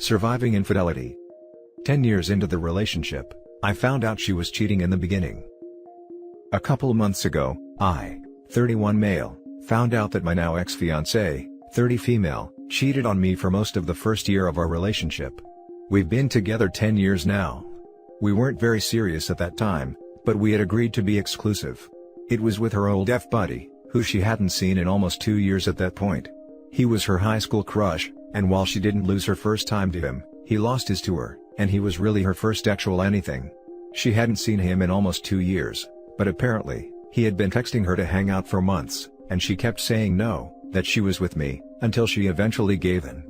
Surviving infidelity. 10 years into the relationship, I found out she was cheating in the beginning. A couple months ago, I, 31 male, found out that my now ex-fiancée, 30 female, cheated on me for most of the first year of our relationship. We've been together 10 years now. We weren't very serious at that time, but we had agreed to be exclusive. It was with her old buddy, who she hadn't seen in almost 2 years at that point. He was her high school crush, and while she didn't lose her first time to him, he lost his to her, and he was really her first actual anything. She hadn't seen him in almost 2 years, but apparently, he had been texting her to hang out for months, and she kept saying no, that she was with me, until she eventually gave in.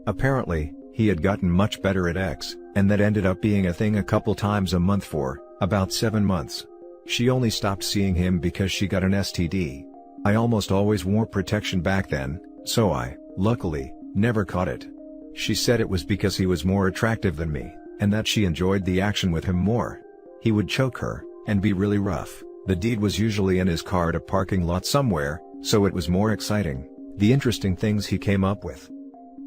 Apparently, he had gotten much better at X, and that ended up being a thing a couple times a month for about 7 months. She only stopped seeing him because she got an STD. I almost always wore protection back then, so I, luckily, never caught it. She said it was because he was more attractive than me, and that she enjoyed the action with him more. He would choke her, and be really rough. The deed was usually in his car at a parking lot somewhere, so it was more exciting, the interesting things he came up with.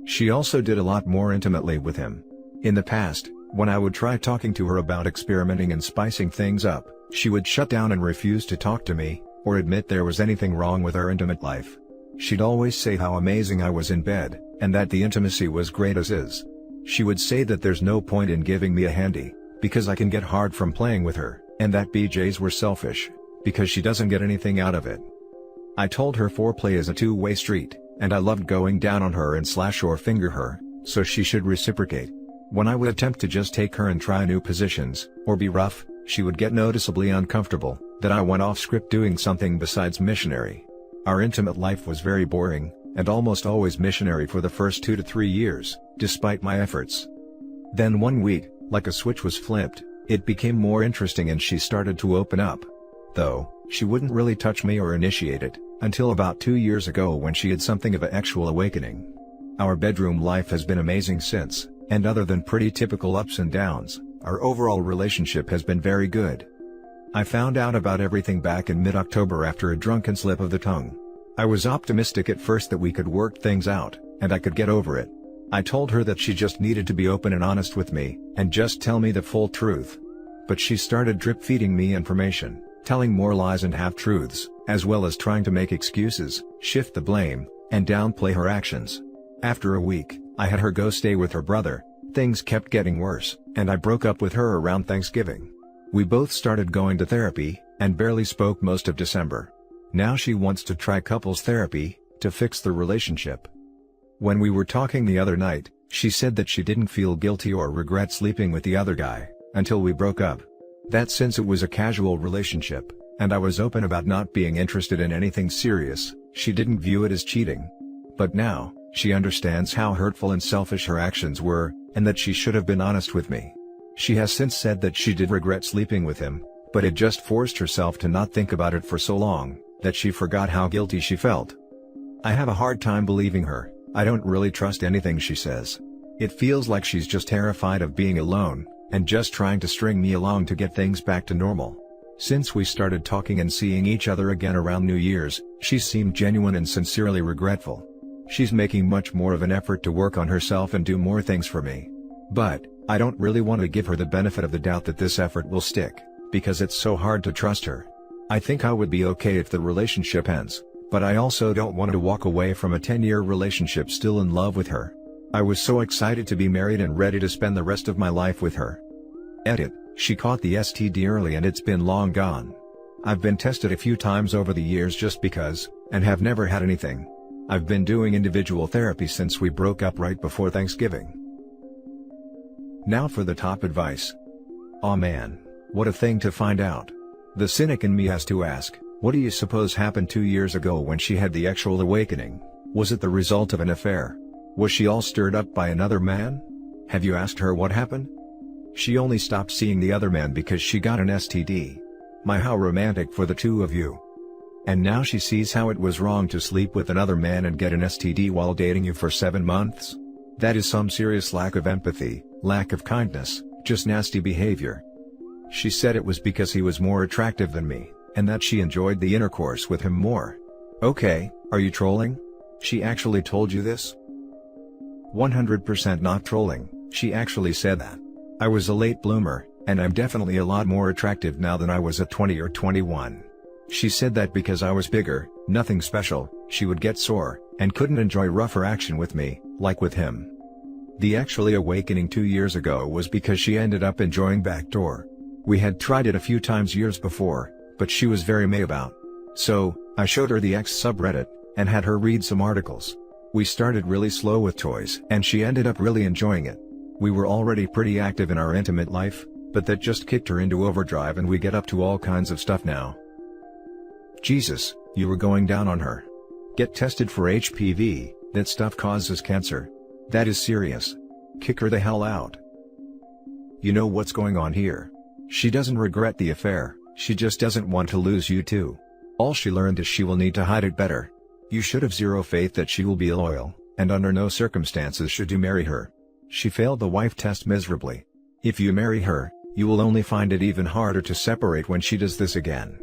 She also did a lot more intimately with him. In the past, when I would try talking to her about experimenting and spicing things up, she would shut down and refuse to talk to me, or admit there was anything wrong with her intimate life. She'd always say how amazing I was in bed, and that the intimacy was great as is. She would say that there's no point in giving me a handy, because I can get hard from playing with her, and that BJs were selfish, because she doesn't get anything out of it. I told her foreplay is a two-way street, and I loved going down on her and slash or finger her, so she should reciprocate. When I would attempt to just take her and try new positions, or be rough, she would get noticeably uncomfortable, that I went off script doing something besides missionary. Our intimate life was very boring, and almost always missionary for the first 2 to 3 years, despite my efforts. Then one week, like a switch was flipped, it became more interesting and she started to open up. Though, she wouldn't really touch me or initiate it, until about 2 years ago when she had something of an actual awakening. Our bedroom life has been amazing since, and other than pretty typical ups and downs, our overall relationship has been very good. I found out about everything back in mid-October after a drunken slip of the tongue. I was optimistic at first that we could work things out, and I could get over it. I told her that she just needed to be open and honest with me, and just tell me the full truth. But she started drip-feeding me information, telling more lies and half-truths, as well as trying to make excuses, shift the blame, and downplay her actions. After a week, I had her go stay with her brother. Things kept getting worse, and I broke up with her around Thanksgiving. We both started going to therapy, and barely spoke most of December. Now she wants to try couples therapy, to fix the relationship. When we were talking the other night, she said that she didn't feel guilty or regret sleeping with the other guy, until we broke up. That since it was a casual relationship, and I was open about not being interested in anything serious, she didn't view it as cheating. But now, she understands how hurtful and selfish her actions were, and that she should have been honest with me. She has since said that she did regret sleeping with him, but had just forced herself to not think about it for so long, that she forgot how guilty she felt. I have a hard time believing her. I don't really trust anything she says. It feels like she's just terrified of being alone, and just trying to string me along to get things back to normal. Since we started talking and seeing each other again around New Year's, she's seemed genuine and sincerely regretful. She's making much more of an effort to work on herself and do more things for me. But, I don't really want to give her the benefit of the doubt that this effort will stick, because it's so hard to trust her. I think I would be okay if the relationship ends, but I also don't want to walk away from a 10-year relationship still in love with her. I was so excited to be married and ready to spend the rest of my life with her. Edit, she caught the STD early and it's been long gone. I've been tested a few times over the years just because, and have never had anything. I've been doing individual therapy since we broke up right before Thanksgiving. Now for the top advice. Aw man, what a thing to find out. The cynic in me has to ask, what do you suppose happened 2 years ago when she had the actual awakening? Was it the result of an affair? Was she all stirred up by another man? Have you asked her what happened? She only stopped seeing the other man because she got an STD. My, how romantic for the two of you. And now she sees how it was wrong to sleep with another man and get an STD while dating you for 7 months? That is some serious lack of empathy, lack of kindness, just nasty behavior. She said it was because he was more attractive than me, and that she enjoyed the intercourse with him more. Okay, are you trolling? She actually told you this? 100% not trolling, she actually said that. I was a late bloomer, and I'm definitely a lot more attractive now than I was at 20 or 21. She said that because I was bigger, nothing special, she would get sore, and couldn't enjoy rougher action with me, like with him. The actually awakening 2 years ago was because she ended up enjoying backdoor. We had tried it a few times years before, but she was very meh about. So, I showed her the X subreddit, and had her read some articles. We started really slow with toys and she ended up really enjoying it. We were already pretty active in our intimate life, but that just kicked her into overdrive and we get up to all kinds of stuff now. Jesus, you were going down on her. Get tested for HPV, that stuff causes cancer. That is serious. Kick her the hell out. You know what's going on here. She doesn't regret the affair, she just doesn't want to lose you too. All she learned is she will need to hide it better. You should have zero faith that she will be loyal, and under no circumstances should you marry her. She failed the wife test miserably. If you marry her, you will only find it even harder to separate when she does this again.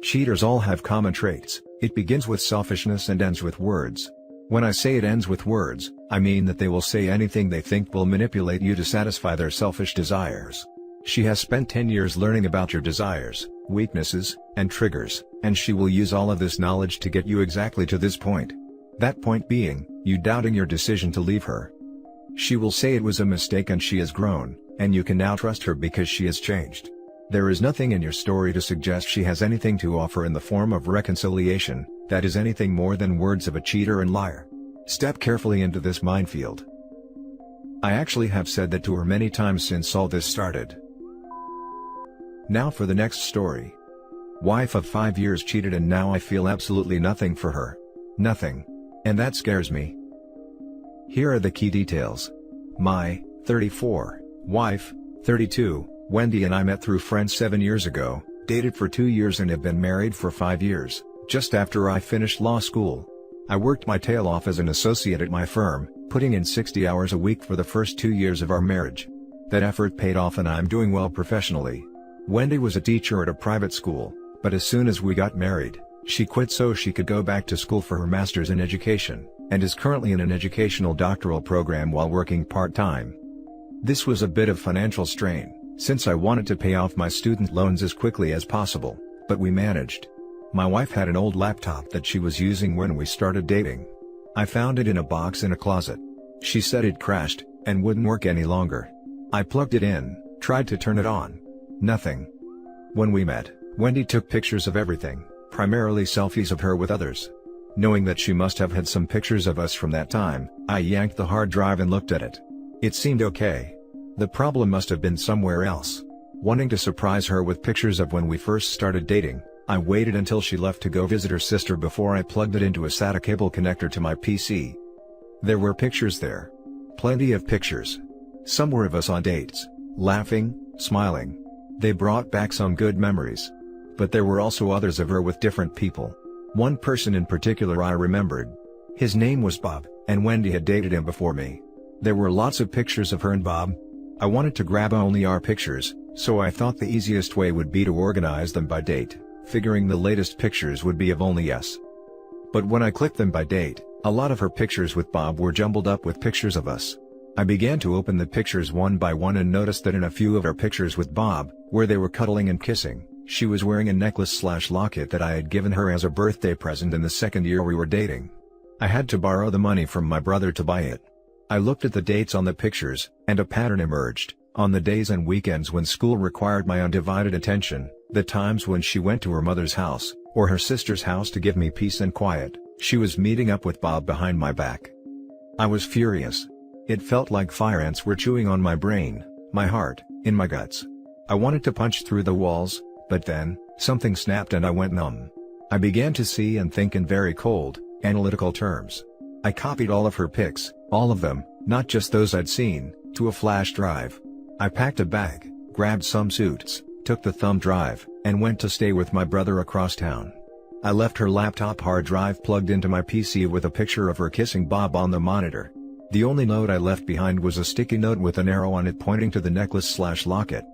Cheaters all have common traits. It begins with selfishness and ends with words. When I say it ends with words, I mean that they will say anything they think will manipulate you to satisfy their selfish desires. She has spent 10 years learning about your desires, weaknesses, and triggers, and she will use all of this knowledge to get you exactly to this point. That point being, you doubting your decision to leave her. She will say it was a mistake and she has grown, and you can now trust her because she has changed. There is nothing in your story to suggest she has anything to offer in the form of reconciliation, that is anything more than words of a cheater and liar. Step carefully into this minefield. I actually have said that to her many times since all this started. Now for the next story. Wife of 5 years cheated and now I feel absolutely nothing for her. Nothing. And that scares me. Here are the key details. My 34 wife, 32, Wendy and I met through friends 7 years ago, dated for 2 years and have been married for 5 years, just after I finished law school. I worked my tail off as an associate at my firm, putting in 60 hours a week for the first 2 years of our marriage. That effort paid off and I'm doing well professionally. Wendy was a teacher at a private school, but as soon as we got married, she quit so she could go back to school for her master's in education, and is currently in an educational doctoral program while working part-time. This was a bit of financial strain, since I wanted to pay off my student loans as quickly as possible, but we managed. My wife had an old laptop that she was using when we started dating. I found it in a box in a closet. She said it crashed, and wouldn't work any longer. I plugged it in, tried to turn it on. Nothing. When we met, Wendy took pictures of everything, primarily selfies of her with others. Knowing that she must have had some pictures of us from that time, I yanked the hard drive and looked at it. It seemed okay. The problem must have been somewhere else. Wanting to surprise her with pictures of when we first started dating, I waited until she left to go visit her sister before I plugged it into a SATA cable connector to my PC. There were pictures there. Plenty of pictures. Some were of us on dates, laughing, smiling. They brought back some good memories. But there were also others of her with different people. One person in particular I remembered. His name was Bob, and Wendy had dated him before me. There were lots of pictures of her and Bob. I wanted to grab only our pictures, so I thought the easiest way would be to organize them by date, figuring the latest pictures would be of only us. But when I clicked them by date, a lot of her pictures with Bob were jumbled up with pictures of us. I began to open the pictures one by one and noticed that in a few of our pictures with Bob, where they were cuddling and kissing, she was wearing a necklace/locket that I had given her as a birthday present in the second year we were dating. I had to borrow the money from my brother to buy it. I looked at the dates on the pictures, and a pattern emerged. On the days and weekends when school required my undivided attention, the times when she went to her mother's house, or her sister's house to give me peace and quiet, she was meeting up with Bob behind my back. I was furious. It felt like fire ants were chewing on my brain, my heart, in my guts. I wanted to punch through the walls, but then, something snapped and I went numb. I began to see and think in very cold, analytical terms. I copied all of her pics, all of them, not just those I'd seen, to a flash drive. I packed a bag, grabbed some suits, took the thumb drive, and went to stay with my brother across town. I left her laptop hard drive plugged into my PC with a picture of her kissing Bob on the monitor. The only note I left behind was a sticky note with an arrow on it pointing to the necklace/locket.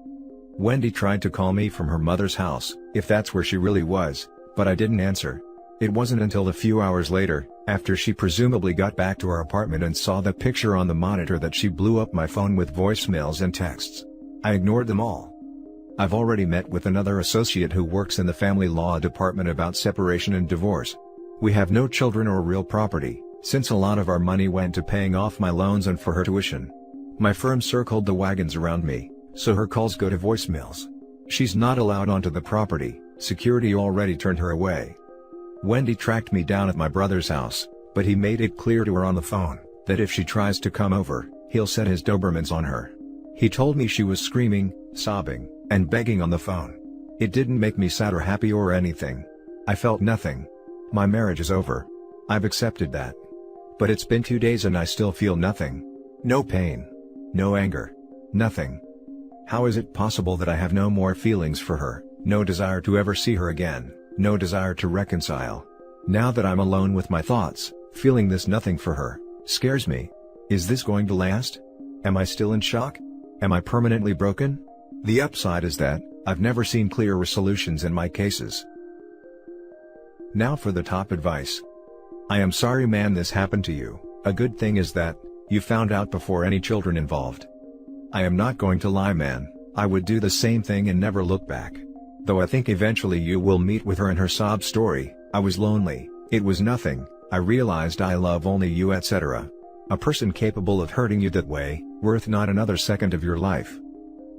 Wendy tried to call me from her mother's house, if that's where she really was, but I didn't answer. It wasn't until a few hours later, after she presumably got back to her apartment and saw the picture on the monitor, that she blew up my phone with voicemails and texts. I ignored them all. I've already met with another associate who works in the family law department about separation and divorce. We have no children or real property, since a lot of our money went to paying off my loans and for her tuition. My firm circled the wagons around me, so her calls go to voicemails. She's not allowed onto the property, security already turned her away. Wendy tracked me down at my brother's house, but he made it clear to her on the phone that if she tries to come over, he'll set his Dobermans on her. He told me she was screaming, sobbing, and begging on the phone. It didn't make me sad or happy or anything. I felt nothing. My marriage is over. I've accepted that. But it's been 2 days and I still feel nothing. No pain. No anger. Nothing. How is it possible that I have no more feelings for her, no desire to ever see her again, no desire to reconcile? Now that I'm alone with my thoughts, feeling this nothing for her scares me. Is this going to last? Am I still in shock? Am I permanently broken? The upside is that I've never seen clearer solutions in my cases. Now for the top advice. I am sorry, man, this happened to you. A good thing is that you found out before any children involved. I am not going to lie, man, I would do the same thing and never look back. Though I think eventually you will meet with her and her sob story. I was lonely, it was nothing, I realized I love only you, etc. A person capable of hurting you that way, worth not another second of your life.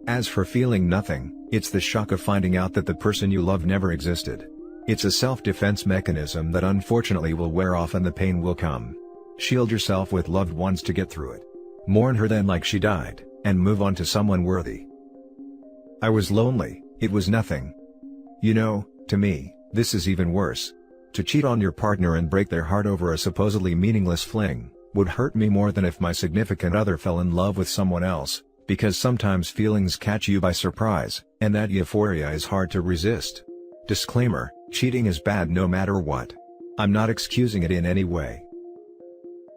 As for feeling nothing, it's the shock of finding out that the person you love never existed. It's a self-defense mechanism that unfortunately will wear off and the pain will come. Shield yourself with loved ones to get through it. Mourn her then like she died, and move on to someone worthy. I was lonely, it was nothing. You know, to me, this is even worse. To cheat on your partner and break their heart over a supposedly meaningless fling would hurt me more than if my significant other fell in love with someone else, because sometimes feelings catch you by surprise, and that euphoria is hard to resist. Disclaimer, cheating is bad no matter what. I'm not excusing it in any way.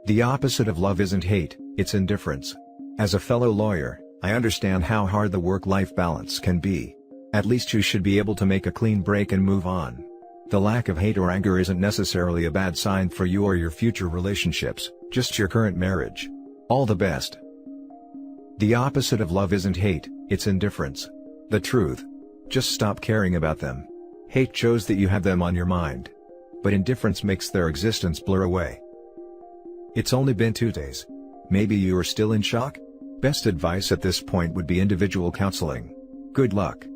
The opposite of love isn't hate, it's indifference. As a fellow lawyer, I understand how hard the work-life balance can be. At least you should be able to make a clean break and move on. The lack of hate or anger isn't necessarily a bad sign for you or your future relationships, just your current marriage. All the best. The opposite of love isn't hate, it's indifference. The truth. Just stop caring about them. Hate shows that you have them on your mind. But indifference makes their existence blur away. It's only been 2 days. Maybe you are still in shock? Best advice at this point would be individual counseling. Good luck.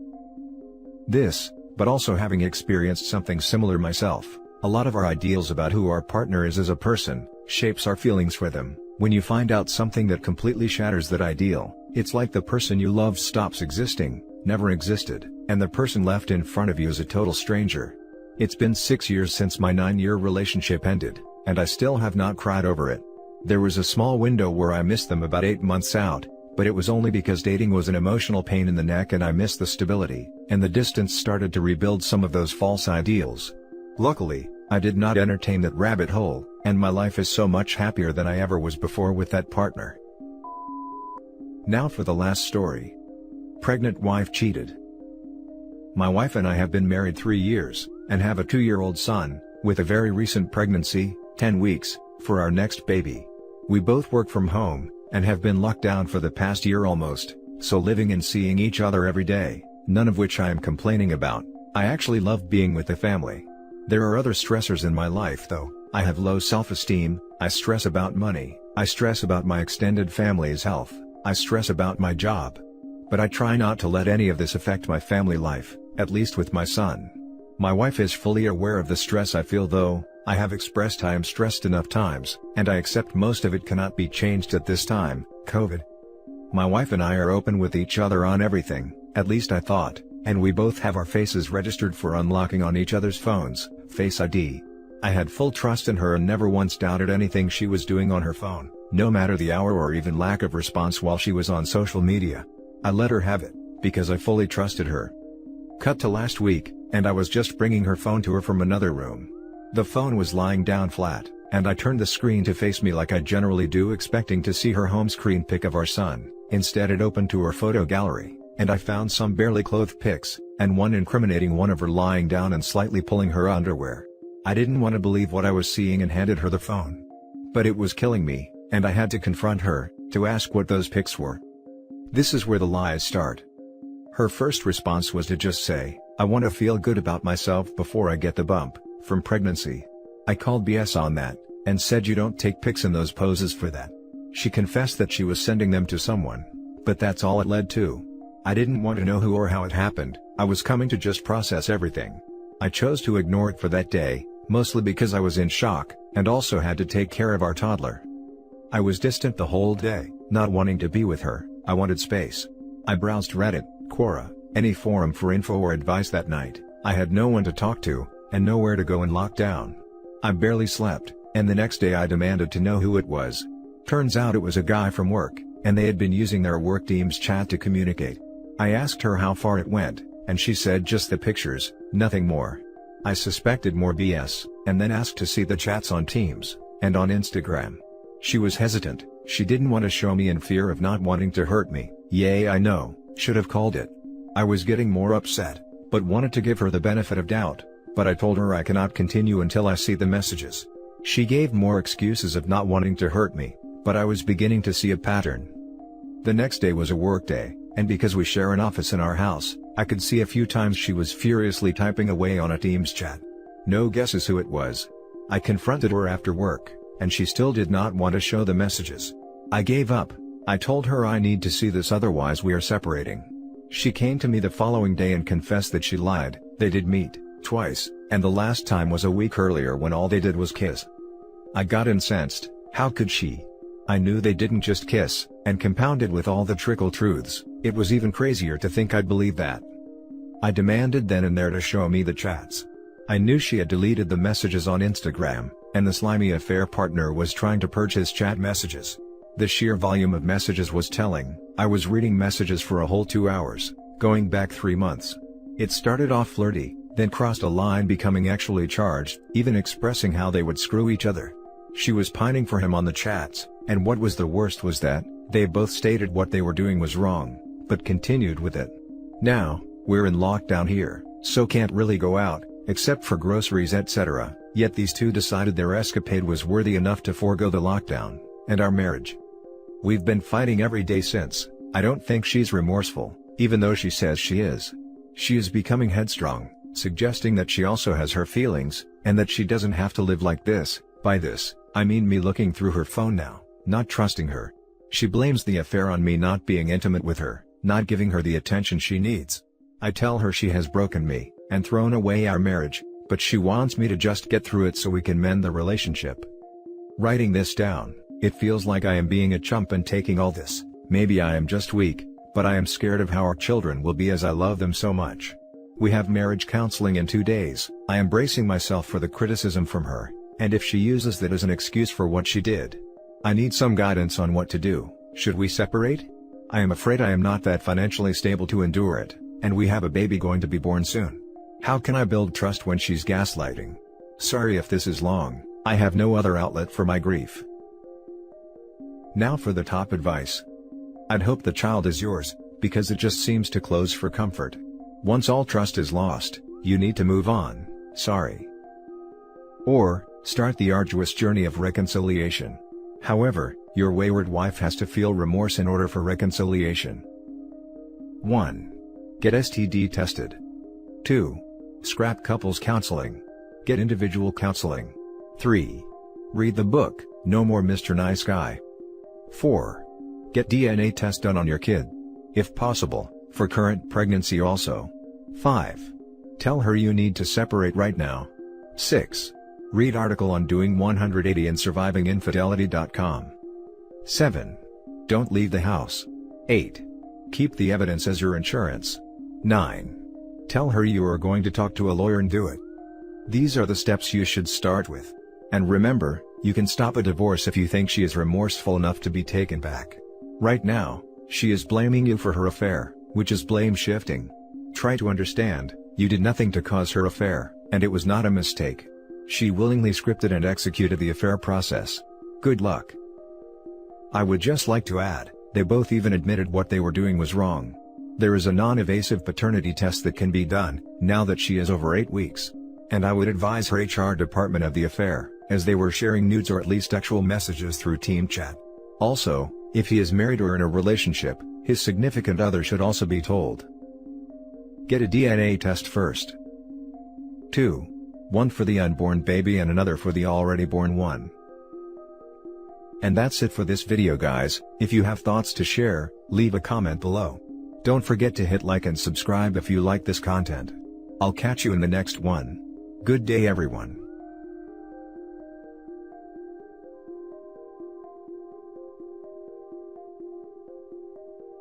This, but also having experienced something similar myself, a lot of our ideals about who our partner is as a person, shapes our feelings for them. When you find out something that completely shatters that ideal, it's like the person you love stops existing, never existed, and the person left in front of you is a total stranger. It's been 6 years since my 9-year relationship ended, and I still have not cried over it. There was a small window where I missed them about 8 months out, but it was only because dating was an emotional pain in the neck and I missed the stability, and the distance started to rebuild some of those false ideals. Luckily, I did not entertain that rabbit hole, and my life is so much happier than I ever was before with that partner. Now for the last story. Pregnant wife cheated. My wife and I have been married 3 years, and have a 2-year-old son, with a very recent pregnancy, 10 weeks, for our next baby. We both work from home, and have been locked down for the past year almost, so living and seeing each other every day, none of which I am complaining about. I actually love being with the family. There are other stressors in my life though. I have low self-esteem, I stress about money, I stress about my extended family's health, I stress about my job. But I try not to let any of this affect my family life, at least with my son. My wife is fully aware of the stress I feel though. I have expressed I am stressed enough times, and I accept most of it cannot be changed at this time, COVID. My wife and I are open with each other on everything, at least I thought, and we both have our faces registered for unlocking on each other's phones, Face ID. I had full trust in her and never once doubted anything she was doing on her phone, no matter the hour or even lack of response while she was on social media. I let her have it, because I fully trusted her. Cut to last week, and I was just bringing her phone to her from another room. The phone was lying down flat, and I turned the screen to face me like I generally do, expecting to see her home screen pic of our son. Instead it opened to her photo gallery, and I found some barely clothed pics, and one incriminating one of her lying down and slightly pulling her underwear. I didn't want to believe what I was seeing and handed her the phone. But it was killing me, and I had to confront her, to ask what those pics were. This is where the lies start. Her first response was to just say, "I want to feel good about myself before I get the bump from pregnancy." I called BS on that, and said you don't take pics in those poses for that. She confessed that she was sending them to someone. But that's all it led to. I didn't want to know who or how it happened, I was coming to just process everything. I chose to ignore it for that day, mostly because I was in shock, and also had to take care of our toddler. I was distant the whole day, not wanting to be with her. I wanted space. I browsed Reddit, Quora, any forum for info or advice that night. I had no one to talk to, and nowhere to go in lockdown. I barely slept, and the next day I demanded to know who it was. Turns out it was a guy from work, and they had been using their work team's chat to communicate. I asked her how far it went, and she said just the pictures, nothing more. I suspected more BS, and then asked to see the chats on Teams, and on Instagram. She was hesitant, she didn't want to show me in fear of not wanting to hurt me. Yay, I know, should have called it. I was getting more upset, but wanted to give her the benefit of doubt, but I told her I cannot continue until I see the messages. She gave more excuses of not wanting to hurt me, but I was beginning to see a pattern. The next day was a work day, and because we share an office in our house, I could see a few times she was furiously typing away on a Teams chat. No guesses who it was. I confronted her after work, and she still did not want to show the messages. I gave up. I told her I need to see this, otherwise we are separating. She came to me the following day and confessed that she lied. They did meet twice, and the last time was a week earlier when all they did was kiss. I got incensed. How could she? I knew they didn't just kiss, and compounded with all the trickle truths, it was even crazier to think I'd believe that. I demanded then and there to show me the chats. I knew she had deleted the messages on Instagram, and the slimy affair partner was trying to purge his chat messages. The sheer volume of messages was telling. I was reading messages for a whole 2 hours, going back 3 months. It started off flirty, then crossed a line, becoming actually charged, even expressing how they would screw each other. She was pining for him on the chats, and what was the worst was that they both stated what they were doing was wrong, but continued with it. Now, we're in lockdown here, so can't really go out, except for groceries etc., yet these two decided their escapade was worthy enough to forego the lockdown, and our marriage. We've been fighting every day since. I don't think she's remorseful, even though she says she is. She is becoming headstrong, suggesting that she also has her feelings, and that she doesn't have to live like this. By this, I mean me looking through her phone now, not trusting her. She blames the affair on me not being intimate with her, not giving her the attention she needs. I tell her she has broken me, and thrown away our marriage, but she wants me to just get through it so we can mend the relationship. Writing this down, it feels like I am being a chump and taking all this. Maybe I am just weak, but I am scared of how our children will be as I love them so much. We have marriage counseling in 2 days. I am bracing myself for the criticism from her, and if she uses that as an excuse for what she did. I need some guidance on what to do. Should we separate? I am afraid I am not that financially stable to endure it, and we have a baby going to be born soon. How can I build trust when she's gaslighting? Sorry if this is long, I have no other outlet for my grief. Now for the top advice. I'd hope the child is yours, because it just seems to close for comfort. Once all trust is lost, you need to move on, sorry. Or, start the arduous journey of reconciliation. However, your wayward wife has to feel remorse in order for reconciliation. 1. Get STD tested. 2. Scrap couples counseling. Get individual counseling. 3. Read the book, No More Mr. Nice Guy. 4. Get DNA test done on your kid. If possible, for current pregnancy also. 5. Tell her you need to separate right now. 6. Read article on doing 180 and survivinginfidelity.com. 7. Don't leave the house. 8. Keep the evidence as your insurance. 9. Tell her you are going to talk to a lawyer and do it. These are the steps you should start with. And remember, you can stop a divorce if you think she is remorseful enough to be taken back. Right now, she is blaming you for her affair, which is blame shifting. Try to understand, you did nothing to cause her affair, and it was not a mistake. She willingly scripted and executed the affair process. Good luck. I would just like to add, they both even admitted what they were doing was wrong. There is a non-invasive paternity test that can be done, now that she is over 8 weeks. And I would advise her HR department of the affair, as they were sharing nudes or at least sexual messages through team chat. Also, if he is married or in a relationship, his significant other should also be told. Get a DNA test first. 2. One for the unborn baby and another for the already born one. And that's it for this video, guys. If you have thoughts to share, leave a comment below. Don't forget to hit like and subscribe if you like this content. I'll catch you in the next one. Good day, everyone.